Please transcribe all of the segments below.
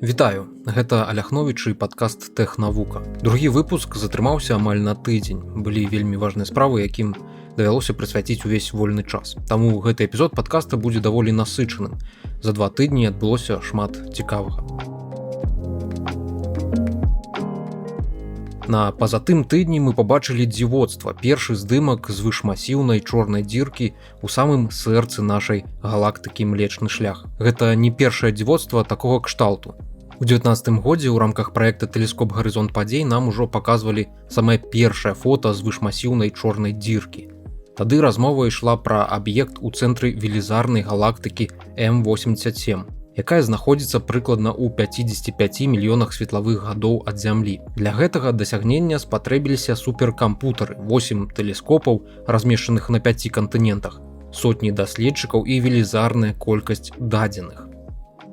Вітаю, гэта Аляхновіч і падкаст «Тэхнавука». Другі выпуск затрымаўся амаль на тыдзень. Былі вельмі важныя справы, якім давялося прысвяціць увесь вольны час. Таму гэты эпізод падкаста будзе даволі насычаным. За 2 тыдні адбылося шмат цікавага. На пазатым тыдні мы пабачылі дзівоцтва. Першы здымак звышмасіўнай чорнай дзіркі ў самым сэрцы нашай галактыкі Млечны шлях. Гэта не першае дзівоцтва такога кшталту. У 19 годзе ў рамках праекта «Тэлескоп Гарызонт падзей» нам ужо паказвалі самае першае фота звышмасіўнай чорнай дзіркі. Тады размова ішла пра аб'ект у цэнтры велізарнай галактыкі М87, якая знаходзіцца прыкладна ў 55 мільёнах светлавых гадоў ад Зямлі. Для гэтага дасягнення спатрэбіліся суперкампутары, 8 тэлескопаў, размешчаных на 5 кантынентах, сотні даследчыкаў і велізарная колькасць дадзеных.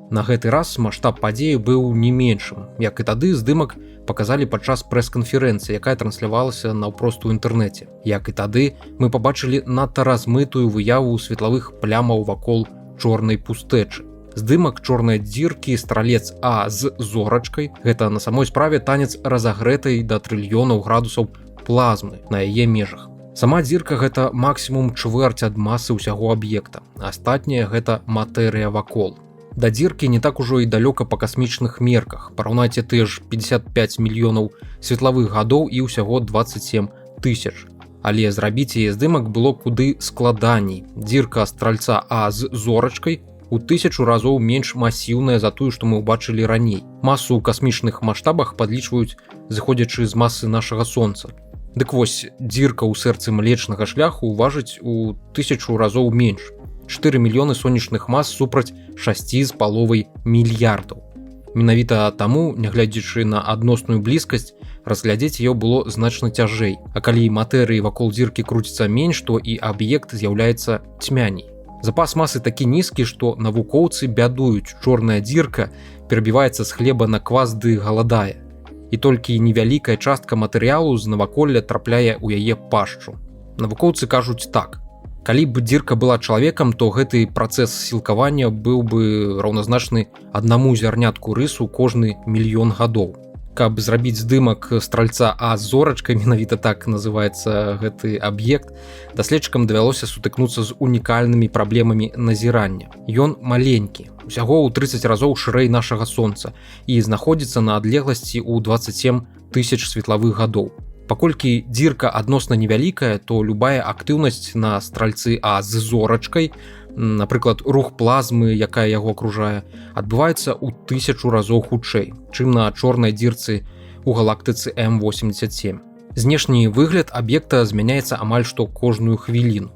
На гэты раз маштаб падзеі быў не меншым. Як і тады, здымак паказалі падчас прэс-канферэнцыі, якая транслявалася наўпрост у інтэрнэце. Як і тады, мы пабачылі надта размытую выяву светлавых плямаў вакол чорнай пустэчы. Здымак чорнай дзіркі «Стралец А» з зорачкай – гэта на самой справе танец разагрэтай да трыльёнаў градусаў плазмы на яе межах. Сама дзірка – гэта максімум чвэрць ад масы ўсяго аб'екта. Астатняе – гэта матэрыя вакол. Да дзіркі не так ужо і далёка па касмічных мерках. Параўнайце тыя ж 55 мільёнаў светлавых гадоў і ўсяго 27 тысяч. Але зрабіць яе здымак было куды складаней. Дзірка «Стральца А» з зорачкай у 1000 разоў менш масіўная за тую, што мы ўбачылі раней. Масу ў касмічных маштабах падлічваюць, зыходзячы з масы нашага Сонца. Дык вось, дзірка ў сэрцы Млечнага шляху важыць у 1000 разоў менш. 4 мільёны сонечных мас супраць 6,5 мільярдаў. Менавіта таму, нягледзячы на адносную блізкасць, разглядзець яе было значна цяжэй. А калі матэрыі вакол дзіркі круціцца менш, то і аб'ект з'яўляецца цьмяней. Запас масы такі нізкі, што навукоўцы бядуюць, чорная дзірка перабіваецца з хлеба на квас ды галадае. І толькі невялікая частка матэрыялу з наваколля трапляе ў яе пашчу. Навукоўцы кажуць так. Калі б дзірка была чалавекам, то гэты працэс сілкавання быў бы раўназначны аднаму зярнятку рысу кожны мільён гадоў. Каб зрабіць здымак «Стральца А» з зорачкай, менавіта так называецца гэты аб'ект, даследчыкам давялося сутыкнуцца з унікальнымі праблемамі назірання. Ён маленькі, усяго ў 30 разоў шырэй нашага Сонца і знаходзіцца на адлегласці ў 27 тысяч светлавых гадоў. Паколькі дзірка адносна невялікая, то любая актыўнасць на «Стральцы А» з зорачкай, напрыклад, рух плазмы, якая яго акружае, адбываецца ў 1000 разоў хутчэй, чым на чорнай дзірцы ў галактыцы М87. Знешні выгляд аб'екта змяняецца амаль што кожную хвіліну.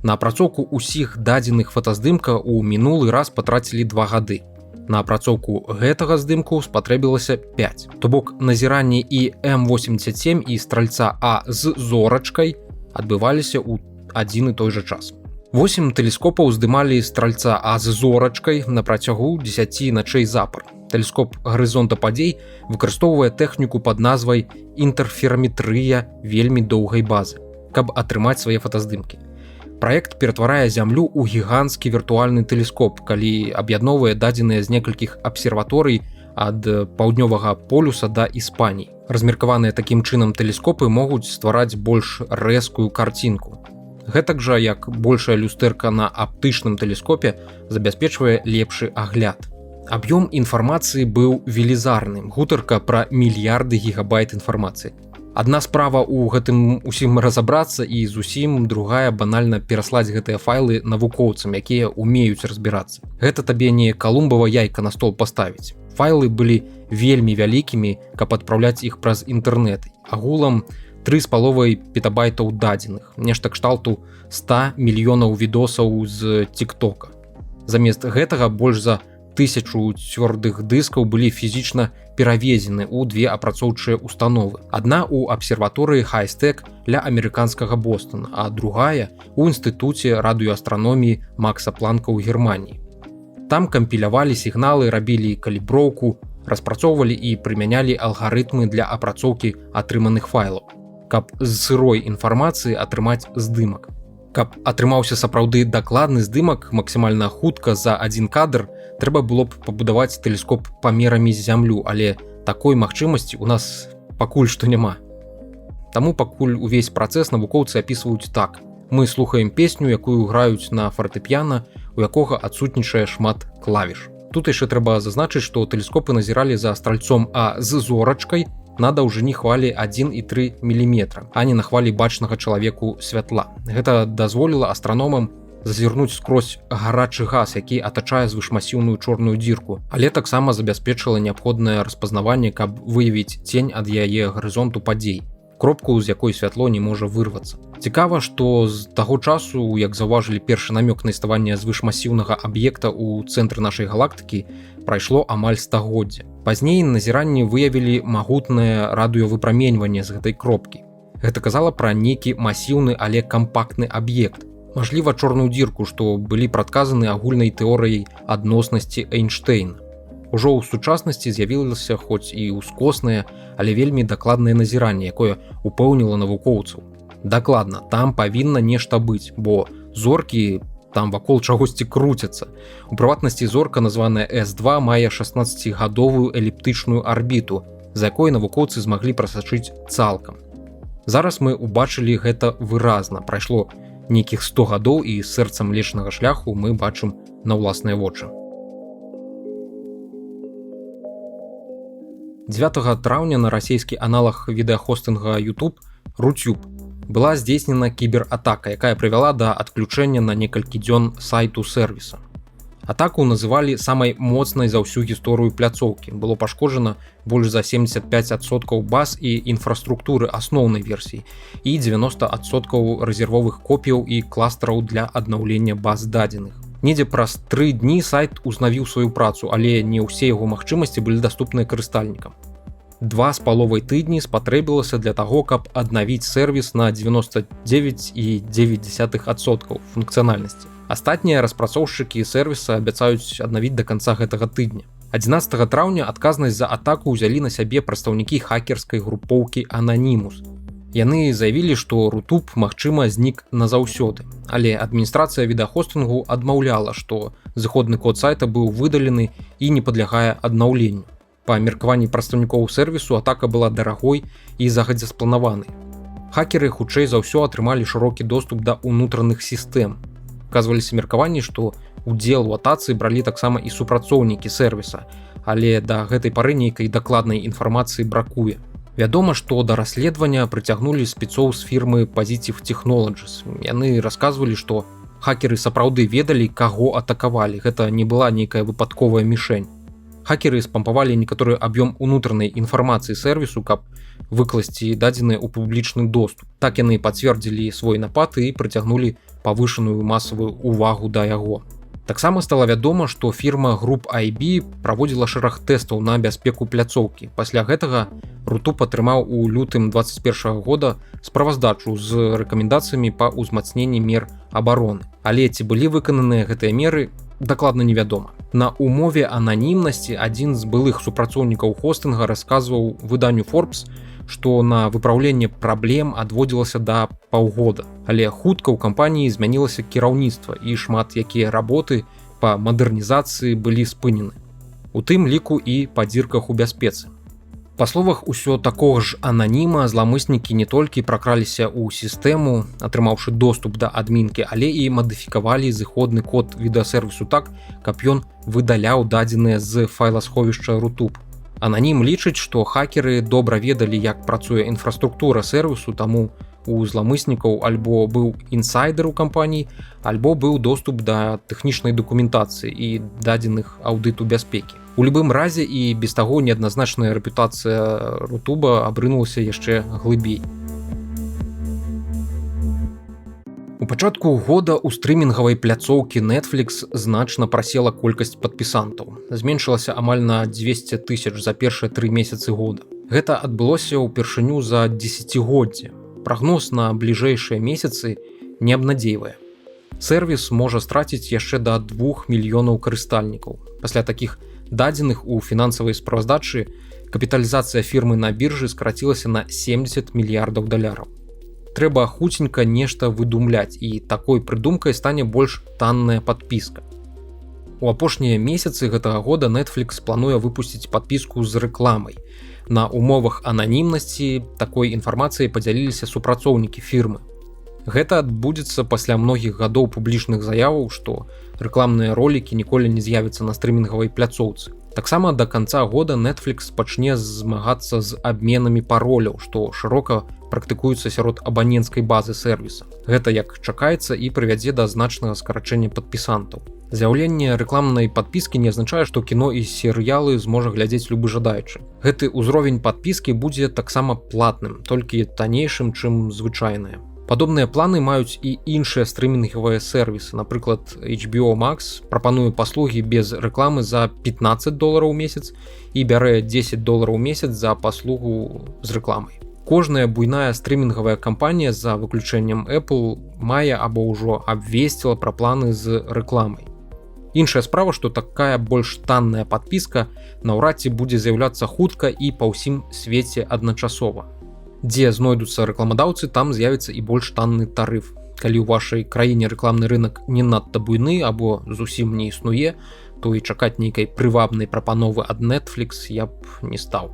На апрацоўку ўсіх дадзеных фотаздымка ў мінулы раз патрацілі 2 гады. На апрацоўку гэтага здымку спатрэбілася 5. То бок назіранні і М87 і «Стральца А» з зорачкай адбываліся ў адзін і той жа час. 8 тэлескопаў здымалі «Стральца А» з зорачкай на працягу 10 начэй запар. Тэлескоп Гарызонта падзей выкарыстоўвае тэхніку пад назвай інтэрфераметрыя вельмі доўгай базы, каб атрымаць свае фотаздымкі. Праект ператварае Зямлю ў гіганцкі віртуальны тэлескоп, калі аб'ядноўвае дадзеныя з некалькіх абсерваторый ад паўднёвага полюса да Іспаніі. Размеркаваныя такім чынам тэлескопы могуць ствараць больш рэзкую карцінку. Гэтак жа, як большая люстэрка на аптычным тэлескопе забяспечвае лепшы агляд. Аб'ём інфармацыі быў велізарным, гутарка пра мільярды гігабайт інфармацыі. Адна справа ў гэтым усім разабрацца і зусім другая банальна пераслаць гэтыя файлы навукоўцам, якія умеюць разбірацца. Гэта табе не Калумбава яйка на стол паставіць. Файлы былі вельмі вялікімі, каб адпраўляць іх праз інтэрнэт. Агулам 3,5 петабайтаў дадзеных, нешта кшталту 100 мільёнаў відосаў з TikTok. Замест гэтага больш за 1000 цвёрдых дыскаў былі фізічна перавезены ў 2 апрацоўчыя установы. Адна ў абсерваторыі Хайстек ля амерыканскага Бостона, а другая ў інстытуце радыёастраноміі Макса Планка ў Германіі. Там кампілявалі сігналы, рабілі каліброўку, распрацоўвалі і прымянялі алгарытмы для апрацоўкі атрыманых файлаў, каб з сырой інфармацыі атрымаць здымак. Каб атрымаўся сапраўды дакладны здымак максімальна хутка за адзін кадр, трэба было б пабудаваць тэлескоп памерамі з зямлю, але такой магчымасці у нас пакуль што няма. Таму пакуль увесь працэс навукоўцы апісваюць так: мы слухаем песню, якую граюць на фартэпіяна, у якога адсутнічае шмат клавіш. Тут яшчэ трэба зазначыць, што тэлескопы назіралі за стральцом А з зорачкай на даўжыні хвалі 1,3 мм, а не на хвалі бачнага чалавеку святла. Гэта дазволіла астраномам зазірнуць скрозь гарачы газ, які атачае звышмасіўную чорную дзірку, але таксама забяспечыла неабходнае распазнаванне, каб выявіць цень ад яе гарызонту падзей, кропку, з якой святло не можа вырвацца. Цікава, што з таго часу, як заўважылі першы намёк на існаванне звышмасіўнага аб'екта ў цэнтры нашай галактыкі, прайшло амаль стагоддзя. Пазней назіранні выявілі магутнае радыёвыпраменьванне з гэтай кропкі. Гэта казала пра нейкі масіўны, але кампактны аб'ект. Мажліва, чорную дзірку, што былі прадказаны агульнай тэорыяй адноснасці Эйнштэйна. Ужо ў сучаснасці з'явілася хоць і ўскоснае, але вельмі дакладнае назіранне, якое упэўніла навукоўцаў. Дакладна, там павінна нешта быць, бо зоркі там вакол чагосьці круцяцца. У прыватнасці зорка, названая С2, мае 16гадовую эліптычную арбіту, за якой навукоўцы змаглі прасачыць цалкам. Зараз мы ўбачылі гэта выразна. Прайшло нейкіх 100 гадоў, і сэрца Млечнага шляху мы бачым на ўласныя вочы. 9 траўня на расійскі аналаг відэахостынга YouTube Rutube была здзейснена кібератака, якая прывяла да адключэння на некалькі дзён сайту сэрвіса. Атаку называлі самай моцнай за ўсю гісторыю пляцоўкі. Было пашкоджана больш за 75% баз і інфраструктуры асноўнай версіі і 90% рэзервовых копіяў і кластараў для аднаўлення баз дадзеных. Недзе праз 3 дні сайт узнавіў сваю працу, але не ўсе яго магчымасці былі даступныя карыстальнікам. 2,5 тыдні спатрэбілася для таго, каб аднавіць сэрвіс на 99,9% функцыянальнасці. Астатнія распрацоўшчыкі сэрвіса абяцаюць аднавіць да канца гэтага тыдня. 11 траўня адказнасць за атаку ўзялі на сябе прадстаўнікі хакерскай групоўкі Anonymous. Яны заявілі, што Rutube, магчыма, знік назаўсёды, але адміністрацыя відэахостынгу адмаўляла, што зыходны код сайта быў выдалены і не падлягае аднаўленню. Па меркаванні прадстаўнікоў сэрвісу атака была дарагой і загадзя спланаванай. Хакеры хутчэй за ўсё атрымалі шырокі доступ да ўнутраных сістэм. Казваліся меркаванні, што удзел у атацы бралі таксама і супрацоўнікі сэрвіса, але да гэтай пары нейкай дакладнай інфармацыі бракуе. Вядома, што да расследавання прыцягнулі спецоў з фірмы Positive Technologies. Яны расказвалі, што хакеры сапраўды ведалі, каго атакавалі. Гэта не была нейкая выпадковая мішень. Хакеры спампавалі некаторы аб'ём унутранай інфармацыі сэрвісу, каб выкласці дадзеныя ў публічны доступ. Так яны пацвердзілі свой напад і прыцягнулі павышаную масавую увагу да яго. Таксама стала вядома, што фірма Group IB праводзіла шэраг тэстаў на бяспеку пляцоўкі. Пасля гэтага Rutube атрымаў у лютым 2021 года справаздачу з рэкамендацыямі па ўзмацненні мер абароны. Але ці былі выкананыя гэтыя меры, дакладна невядома. На умове ананімнасці адзін з былых супрацоўнікаў хостынга расказваў выданню Forbes, што на выпраўленне праблем адводзілася да паўгода. Але хутка ў кампаніі змянілася кіраўніцтва і шмат якія работы па мадэрнізацыі былі спынены. У тым ліку і па дзірках у бяспецы. Па словах усё такога ж ананіма, зламыснікі не толькі пракраліся ў сістэму, атрымаўшы доступ да адмінкі, але і мадыфікавалі зыходны код відэасервісу так, каб ён выдаляў дадзеныя з файласховішча Rutube. Ананім лічыць, што хакеры добра ведалі, як працуе інфраструктура сервісу, таму у зламыснікаў альбо быў інсайдер у кампаніі, альбо быў доступ да тэхнічнай дакументацыі і дадзеных аўдыту бяспекі. У любым разе і без таго неадназначная рэпутацыя Rutube абрынулася яшчэ глыбей. У пачатку года ў стрымінгавай пляцоўкі Netflix значна прасела колькасць падпісантаў. Зменшылася амаль на 200 000 за першыя 3 месяцы года. Гэта адбылося ўпершыню за дзесяцігоддзе. Прагноз на бліжэйшыя месяцы не абнадзейвае. Сервіс можа страціць яшчэ да 2 мільёнаў карыстальнікаў. Пасля такіх дадзеных у фінансавай справаздачы капіталізацыя фірмы на біржы скарацілася на $70 мільярдаў. Трэба хуценька нешта выдумляць, і такой прыдумкай стане больш танная падпіска. У апошнія месяцы гэтага года Netflix плануе выпусціць падпіску з рэкламай. На умовах ананімнасці такой інфармацыяй падзяліліся супрацоўнікі фірмы. Гэта адбудзецца пасля многіх гадоў публічных заяваў, што рэкламныя ролікі ніколі не з'явяцца на стрымінгавай пляцоўцы. Таксама да канца года Netflix пачне змагацца з абменамі пароляў, што шырока практыкуецца сярод абаненцкай базы сэрвіса. Гэта, як чакаецца, і прывядзе да значнага скарачэння падпісантаў. З'яўленне рэкламнай падпіскі не азначае, што кіно і серыялы зможа глядзець любы жадаючы. Гэты ўзровень падпіскі будзе таксама платным, толькі таннейшым, чым звычайныя. Падобныя планы маюць і іншыя стрымінгавыя сервісы. Напрыклад, HBO Max прапануе паслугі без рэкламы за $15 у месяц і бярэ $10 у месяц за паслугу з рэкламай. Кожная буйная стрымінгавая кампанія, за выключэннем Apple, мае або ўжо абвесціла пра планы з рэкламай. Іншая справа, што такая больш танная падпіска наўрад ці будзе з'яўляцца хутка і па ўсім свеце адначасова. Дзе знойдуцца рэкламадаўцы, там з'явіцца і больш танны тарыф. Калі ў вашай краіне рэкламны рынок не надта буйны або зусім не існуе, то і чакаць нейкай прывабнай прапановы ад Netflix я б не стаў.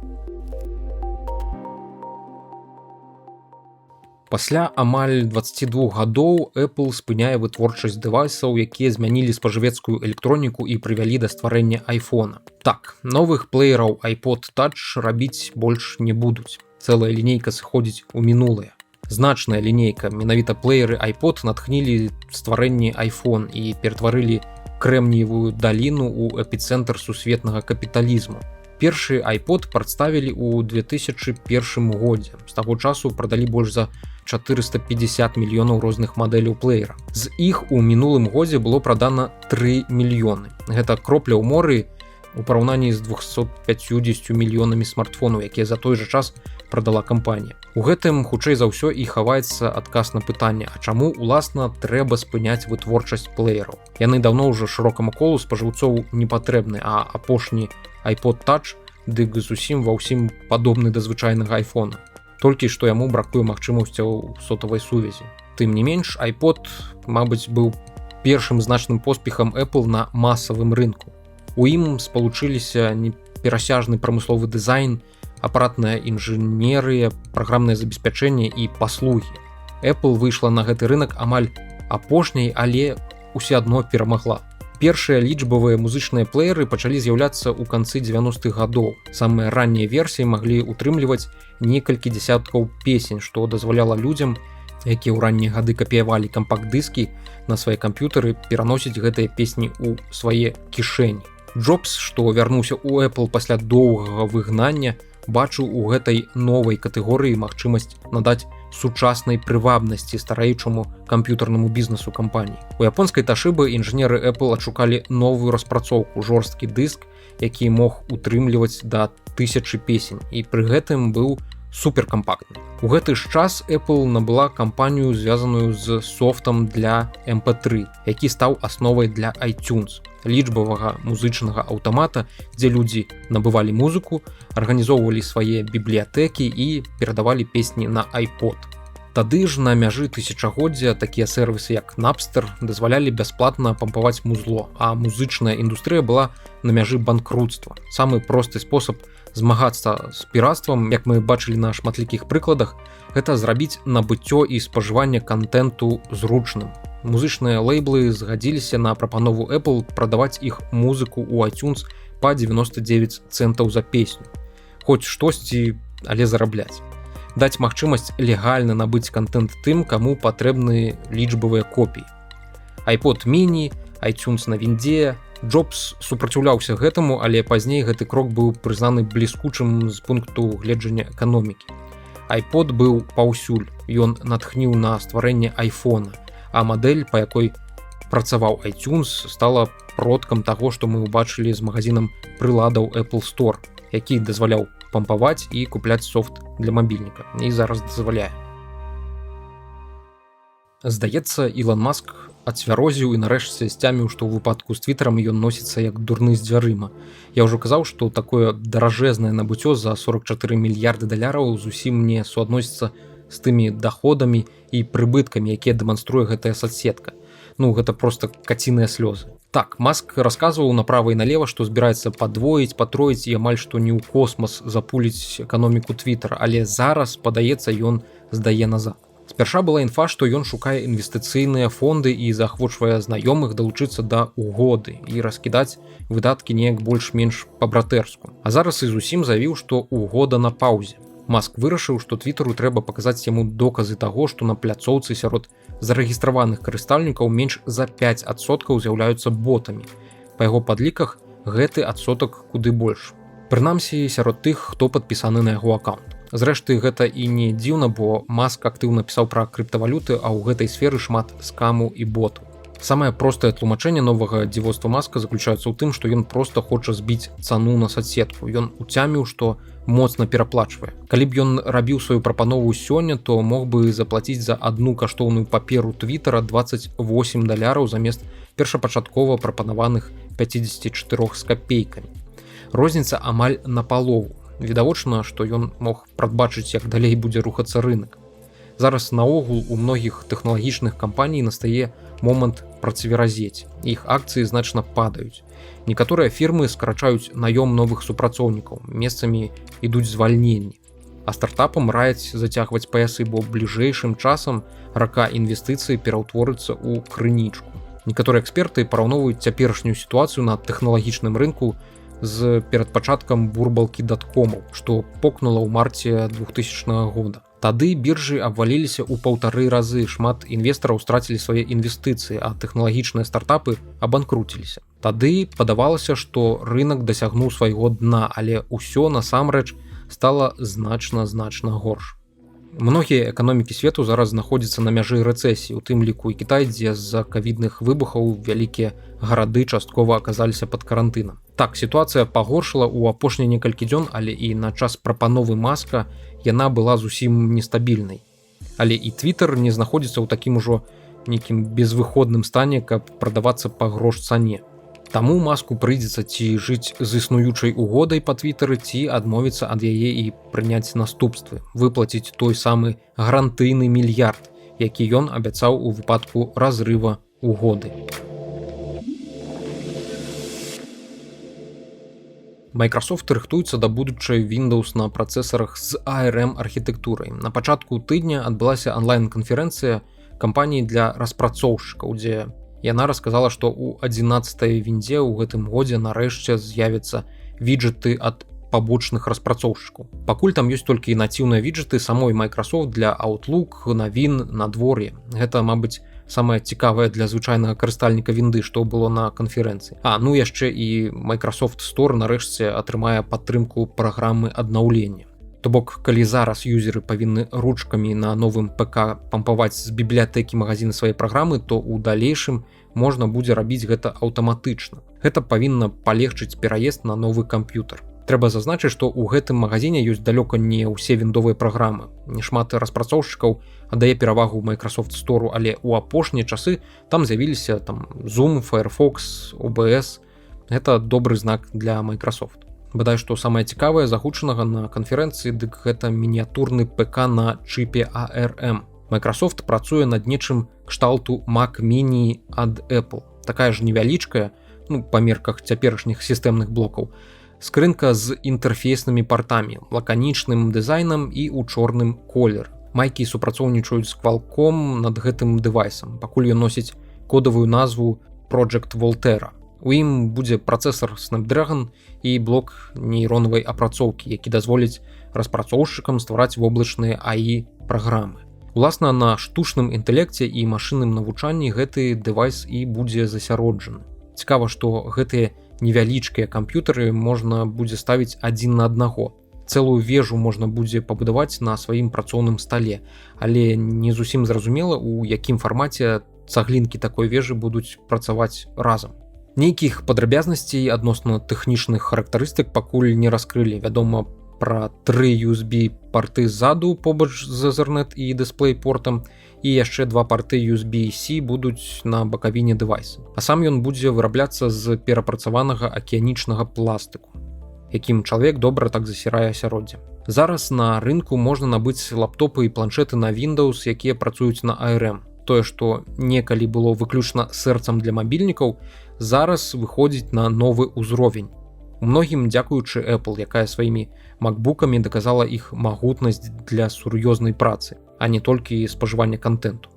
Пасля амаль 22 гадоў Apple спыняе вытворчасць дэвайсаў, якія змянілі спажывецкую электроніку і прывялі да стварэння iPhone. Так, новых плеераў iPod Touch рабіць больш не будуць. Цэлая лінейка сыходзіць у мінулае. Значная лінейка, менавіта плееры iPod натхнілі стварэнне iPhone і ператварылі Крэмніевую даліну ў эпіцэнтр сусветнага капіталізму. Першы iPod прадставілі ў 2001 годзе. З таго часу прадалі больш за 450 мільёнаў розных мадэляў плеера. З іх у мінулым годзе было прадана 3 мільёны. Гэта кропля ў моры у параўнанні з 250 мільёнамі смартфонаў, якія за той жа час прадала кампанія. У гэтым, хутчэй за ўсё, і хаваецца адказ на пытанне, а чаму, уласна, трэба спыняць вытворчасць плеераў. Яны даўно ўжо шырокаму колу спажыўцоў не патрэбны, а апошні iPod Touch дык зусім ва ўсім падобны да звычайнага айфона. Толькі што яму бракуе магчымасцяў сотавай сувязі. Тым не менш, iPod, мабыць, быў першым значным поспехам Apple на масавым рынку. У ім спалучыліся неперасяжны прамысловы дызайн, апаратная інжынерыя, праграмнае забеспячэнне і паслугі. Apple выйшла на гэты рынак амаль апошняй, але ўсё адно перамагла. Першыя лічбавыя музычныя плееры пачалі з'яўляцца ў канцы 90-х гадоў. Самыя раннія версіі маглі ўтрымліваць некалькі дзясяткаў песень, што дазваляла людзям, якія ў раннія гады капіявалі кампакт-дыскі на свае камп'ютары, пераносіць гэтыя песні ў свае кішэні. Джобс, што вярнуўся ў Apple пасля доўгага выгнання, бачыў у гэтай новай катэгорыі магчымасць надаць сучаснай прывабнасці старэючаму камп'ютарнаму бізнесу кампаніі. У японскай Ташыбы інжынеры Apple адшукалі новую распрацоўку, жорсткі дыск, які мог утрымліваць да 1000 песень, і пры гэтым быў суперкампактны. У гэты ж час Apple набыла кампанію, звязаную з софтам для MP3, які стаў асновай для iTunes, лічбавага музычнага аўтамата, дзе людзі набывалі музыку, арганізоўвалі свае бібліятэкі і перадавалі песні на iPod. Тады ж на мяжы тысячагоддзя такія сервісы, як Napster, дазвалялі бясплатна пампаваць музло, а музычная індустрыя была на мяжы банкрутства. Самы просты спосаб змагацца з пірацтвам, як мы бачылі на шматлікіх прыкладах, гэта зрабіць набыццё і спажыванне кантэнту зручным. Музычныя лейблы згадзіліся на прапанову Apple прадаваць іх музыку ў iTunes па 99 центаў за песню. Хоць штосьці, але зарабляць. Даць магчымасць легальна набыць кантэнт тым, каму патрэбны лічбавыя копіі. iPod mini, iTunes на віндзе. Джобс супраціўляўся гэтаму, але пазней гэты крок быў прызнаны бліскучым з пункту гледжання эканомікі. iPod быў паўсюль, ён натхніў на стварэнне айфона, а мадэль, па якой працаваў iTunes, стала продкам таго, што мы ўбачылі з магазінам прыладаў Apple Store, які дазваляў пампаваць і купляць софт для мабільніка, і зараз дазваляе. Здаецца, Ілон Маск ацвярозіў і нарэшце сцяміў, што ў выпадку з твітарам ён носіцца як дурны з дзвярыма. Я ўжо казаў, што такое даражэзнае набыццё за $44 мільярды зусім не суадносіцца з тымі даходамі і прыбыткамі, якія дэманструе гэтая соцсетка. Гэта просто каціныя слёзы. Так, Маск расказваў направа і налева, што збіраецца падвоіць, патроіць і амаль што не ў космас запуліць эканоміку Твіттера, але зараз, падаецца, ён здае назад. Спярша была інфа, што ён шукае інвестыцыйныя фонды і заахвочвае знаёмых далучыцца да угоды і раскідаць выдаткі неяк больш-менш па-братэрску. А зараз і зусім заявіў, што угода на паўзе. Маск вырашыў, што Твіттеру трэба паказаць яму доказы таго, што на пляцоўцы сярод зарэгістраваных карыстальнікаў менш за 5% з'яўляюцца ботамі. Па яго падліках гэты адсотак куды больш. Прынамсі, сярод тых, хто падпісаны на яго аккаунт. Зрэшты, гэта і не дзіўна, бо Маск актыўна пісаў пра крыптавалюты, а ў гэтай сферы шмат скаму і ботаў. Самае простае тлумачэнне новага дзівоцтва Маска заключаецца ў тым, што ён проста хоча збіць цану на соцсетку. Ён уцяміў, што моцна пераплачвае. Калі б ён рабіў сваю прапанову сёння, то мог бы заплаціць за адну каштоўную паперу Твіттера $28 замест першапачаткова прапанаваных 54 з капейкамі. Розніца амаль напалову. Відавочна, што ён мог прадбачыць, як далей будзе рухацца рынок. Зараз наогул у многіх тэхналагічных кампаній настае момант працверазець. Іх акцыі значна падаюць. Некаторыя фірмы скарачаюць наём новых супрацоўнікаў, месцамі ідуць звальненні. А стартапам раяць зацягваць паясы, бо бліжэйшым часам рака інвестыцый пераўтворыцца ў крынічку. Некаторыя эксперты параўноўваюць цяперашнюю сітуацыю на тэхналагічным рынку з перадпачаткам бурбалкі даткомаў, што покнула ў марце 2000 года. Тады біржы абваліліся ў 1,5 разы, шмат інвестараў страцілі свае інвестыцыі, а тэхналагічныя стартапы абанкруціліся. Тады падавалася, што рынок дасягнуў свайго дна, але ўсё насамрэч стала значна горш. Многія эканомікі свету зараз знаходзяцца на мяжы рэцэсіі, у тым ліку і Кітай, дзе з-за кавідных выбухаў вялікія гарады часткова аказаліся пад карантынам. Так, сітуацыя пагоршыла ў апошнія некалькі дзён, але і на час прапановы Маска яна была зусім нестабільнай. Але і Твіттер не знаходзіцца ў такім ужо нейкім безвыходным стане, каб прадавацца па грош цане. Таму Маску прыйдзецца ці жыць з існуючай угодай па Твіттары, ці адмовіцца ад яе і прыняць наступствы, выплаціць той самы гарантыйны мільярд, які ён абяцаў у выпадку разрыва угоды. Microsoft рыхтуецца да будучай Windows на працэсарах з ARM архітэктурай. На пачатку тыдня адбылася онлайн-канферэнцыя кампаніі для распрацоўшчыкаў, дзе яна расказала, што ў 11-й віндзе ў гэтым годзе нарэшце з'явяцца віджеты ад пабочных распрацоўшчыкаў. Пакуль там ёсць толькі натыўныя віджеты самой Microsoft для Outlook, навін, надвор'е. Гэта, мабыць, самае цікавае для звычайнага карыстальніка вінды, што было на канферэнцыі. Яшчэ і Microsoft Store нарэшце атрымае падтрымку праграмы аднаўлення. То бок, калі зараз юзеры павінны ручкамі на новым ПК пампаваць з бібліятэкі магазіны свае праграмы, то ў далейшым можна будзе рабіць гэта аўтаматычна. Гэта павінна палегчыць пераезд на новы камп'ютар. Трэба зазначыць, што ў гэтым магазіне ёсць далёка не ўсе віндовыя праграмы. Нешмат распрацоўшчыкаў аддае перавагу Microsoft Store, але ў апошнія часы там з'явіліся Zoom, Firefox, OBS. Гэта добры знак для Microsoft. Бадай, што самае цікавае загучанага на канферэнцыі, дык гэта мініятурны ПК на чыпе ARM. Microsoft працуе над нечым кшталту Mac Mini ад Apple. Такая ж невялічкая, па мерках цяперашніх сістэмных блокаў, скрынка з інтэрфейснымі партамі, лаканічным дызайнам і ў чорным колеры. Майкі супрацоўнічаюць з Qualcomm над гэтым дэвайсам, пакуль ён носіць кодавую назву Project Volterra. У ім будзе працэсар Snapdragon і блок нейронавай апрацоўкі, які дазволіць распрацоўшчыкам ствараць воблачныя AI праграмы. Уласна, на штучным інтэлекце і машынным навучанні гэты дэвайс і будзе засяроджаны. Цікава, што гэтыя невялічкія камп'ютары можна будзе ставіць адзін на аднаго. Цэлую вежу можна будзе пабудаваць на сваім працоўным стале, але не зусім зразумела, у якім фармаце цаглінкі такой вежы будуць працаваць разам. Нейкіх падрабязнасцей адносна тэхнічных характарыстык пакуль не раскрылі. Вядома пра 3 USB парты ззаду побач з Ethernet і дысплей-портам, і яшчэ 2 парты USB-C будуць на бакавіне дэвайса. А сам ён будзе вырабляцца з перапрацаванага акіянічнага пластыку, якім чалавек добра так засірае асяроддзе. Зараз на рынку можна набыць лаптопы і планшеты на Windows, якія працуюць на ARM. Тое, што некалі было выключна сэрцам для мабільнікаў, зараз выходзіць на новы ўзровень. Многім дзякуючы Apple, якая сваімі макбукамі даказала іх магутнасць для сур'ёзнай працы, а не толькі спажывання контенту.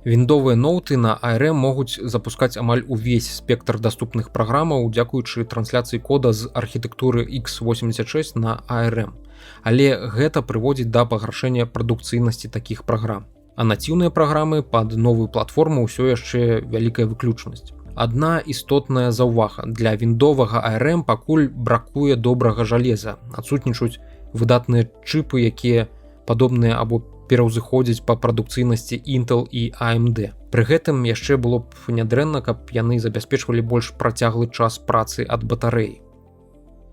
Віндовыя ноуты на ARM могуць запускаць амаль увесь спектр даступных праграмаў, дзякуючы трансляцыі кода з архітэктуры x86 на ARM. Але гэта прыводзіць да пагаршэння прадукцыйнасці такіх праграм. А нацыўныя праграмы пад новую платформу ўсё яшчэ вялікая выключнасць. Адна істотная заўвага. Для віндовага ARM пакуль бракуе добрага жалеза. Адсутнічаюць выдатныя чыпы, якія падобныя або пераўзыходзіць па прадукцыйнасці Intel і AMD. Пры гэтым яшчэ было б нядрэнна, каб яны забяспечвалі больш працяглы час працы ад батарэі.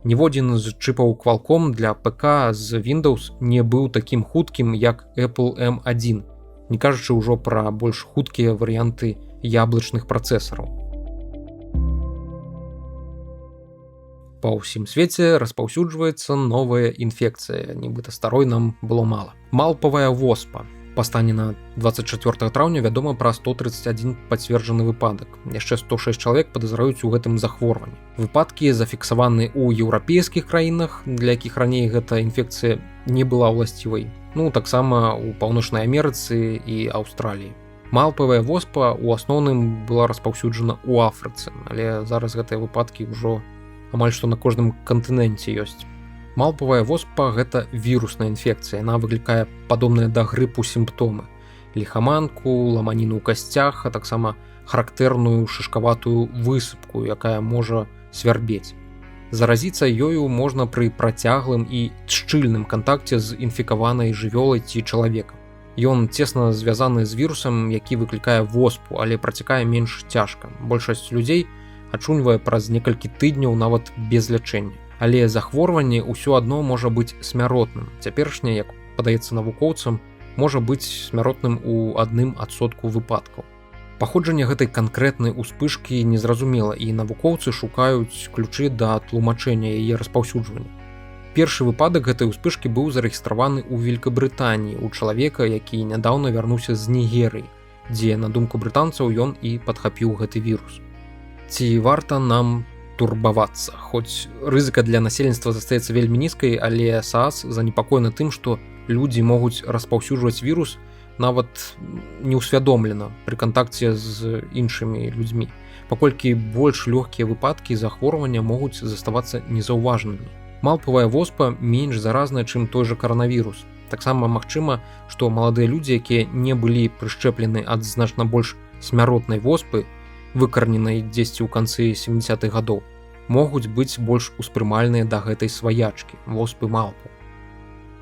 Ніводзін з чыпаў Qualcomm для ПК з Windows не быў такім хуткім, як Apple M1, не кажучы ўжо пра больш хуткія варыянты яблычных працэсараў. Па ўсім свеце распаўсюджваецца новая інфекцыя, нібыта старой нам было мала. Малпавая воспа. Па стане на 24 траўня вядома пра 131 пацверджаны выпадак. Яшчэ 106 чалавек падазраюць у гэтым захворванні. Выпадкі зафіксаваны ў еўрапейскіх краінах, для якіх раней гэта інфекцыя не была ўласцівай. Таксама ў Паўночнай Амерыцы і Аўстраліі. Малпавая воспа ў асноўным была распаўсюджана ў Афрыцы, але зараз гэтыя выпадкі ўжо амаль што на кожным кантыненце ёсць. Малпавая воспа – гэта вірусная інфекцыя. Яна выклікае падобныя да грыпу сімптомы. Ліхаманку, ламаніну ў касцях, а таксама характэрную шышкаватую высыпку, якая можа свярбець. Заразіцца ёю можна пры працяглым і шчыльным кантакце з інфікаванай жывёлай ці чалавекам. Ён цесна звязаны з вірусам, які выклікае воспу, але працякае менш цяжка. Большасць людзей ачуньвае праз некалькі тыдняў нават без лячэння. Але захворванне ўсё адно можа быць смяротным. Цяперашняе, як падаецца навукоўцам, можа быць смяротным у 1% выпадкаў. Паходжанне гэтай канкрэтнай успышкі незразумела, і навукоўцы шукаюць ключы да тлумачэння яе распаўсюджвання. Першы выпадак гэтай успышкі быў зарэгістраваны ў Вялікабрытаніі у чалавека, які нядаўна вярнуўся з Нігерыі, дзе, на думку брытанцаў, ён і падхапіў гэты вірус. Ці варта нам турбавацца? Хоць рызыка для насельніцтва застаецца вельмі нізкай, але СААС занепакоена тым, што людзі могуць распаўсюджваць вірус нават неўсвядомлена пры кантакце з іншымі людзьмі, паколькі больш лёгкія выпадкі захворвання могуць заставацца незаўважанымі. Малпавая воспа менш заразная, чым той жа каранавірус. Таксама магчыма, што маладыя людзі, якія не былі прышчэплены ад значна больш смяротнай воспы, выкарненай дзесьці ў канцы 70-х гадоў, могуць быць больш успрымальныя да гэтай сваячкі, воспы малпу.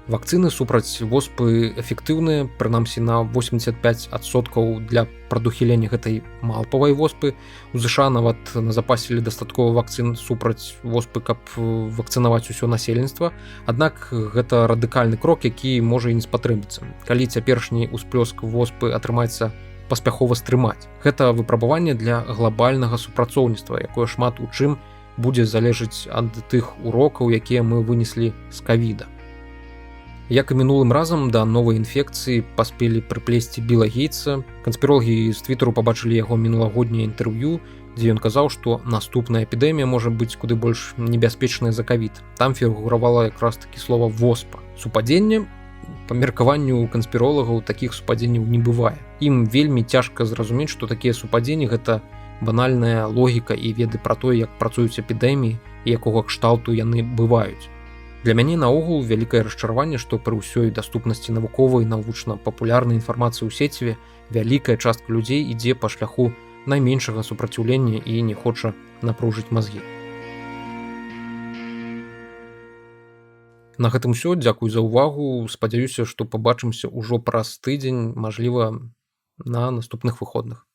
Вакцыны супраць воспы эфектыўныя, прынамсі на 85% для прадухілення гэтай малпавай воспы. У ЗША нават назапасілі дастаткова вакцын супраць воспы, каб вакцынаваць усё насельніцтва. Аднак гэта радыкальны крок, які можа і не спатрэбіцца. Калі цяперашні ўсплёск воспы атрымаецца паспяхова стрымаць. Гэта выпрабаванне для глобальнага супрацоўніцтва, якое шмат у чым будзе залежыць ад тых урокаў, якія мы вынеслі з ковіда. Як і мінулым разам, да новай інфекцыі паспелі прыплесці Біла Гейтса. Канспіролагі з Твіттеру пабачылі яго мінулагодняе інтэрв'ю, дзе ён казаў, што наступная эпідэмія можа быць куды больш небяспечная за ковід. Там фігуравала якраз такі слова воспа. Супадзенне? Па меркаванню канспіролагаў такіх супадзенняў не бывае. Ім вельмі цяжка зразумець, што такія супадзенні гэта банальная логіка і веды пра тое, як працуюць эпідэміі і якога кшталту яны бываюць. Для мяне наогул вялікае расчараванне, што пры ўсёй даступнасці навуковай, навучна-папулярнай інфармацыі ў сеціве вялікая частка людзей ідзе па шляху найменшага супраціўлення і не хоча напружыць мазгі. На гэтым усё, дзякуй за ўвагу. Спадзяюся, што пабачымся ўжо праз тыдзень, мажліва, на наступных выходных.